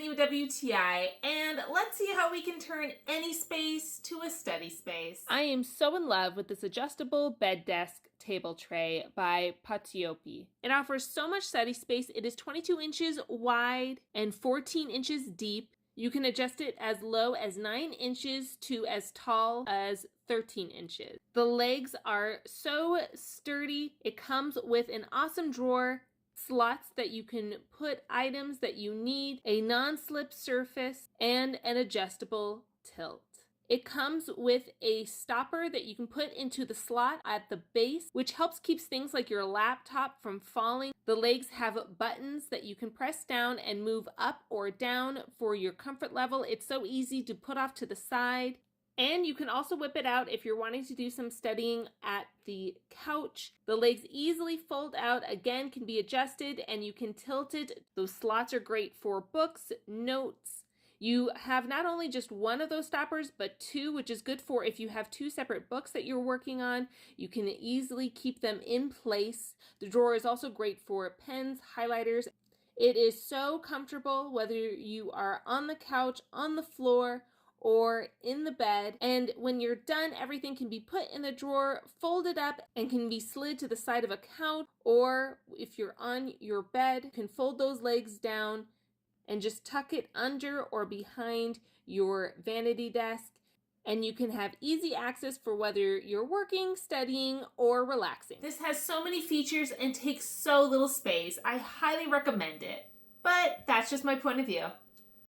Brittany with WTI, and let's see how we can turn any space to a study space. I am so in love with this adjustable bed desk table tray by Potuopy. It offers so much study space. It is 22 inches wide and 14 inches deep. You can adjust it as low as 9 inches to as tall as 13 inches. The legs are so sturdy. It comes with an awesome drawer, slots that you can put items that you need, a non-slip surface, and an adjustable tilt. It comes with a stopper that you can put into the slot at the base, which helps keep things like your laptop from falling. The legs have buttons that you can press down and move up or down for your comfort level. It's so easy to put off to the side. And you can also whip it out if you're wanting to do some studying at the couch. The legs easily fold out, again, can be adjusted, and you can tilt it. Those slots are great for books, notes. You have not only just one of those stoppers, but two, which is good for if you have two separate books that you're working on. You can easily keep them in place. The drawer is also great for pens, highlighters. It is so comfortable whether you are on the couch, on the floor, or in the bed. And when you're done, everything can be put in the drawer, folded up, and can be slid to the side of a couch. Or if you're on your bed, you can fold those legs down and just tuck it under or behind your vanity desk. And you can have easy access for whether you're working, studying, or relaxing. This has so many features and takes so little space. I highly recommend it. But that's just my point of view.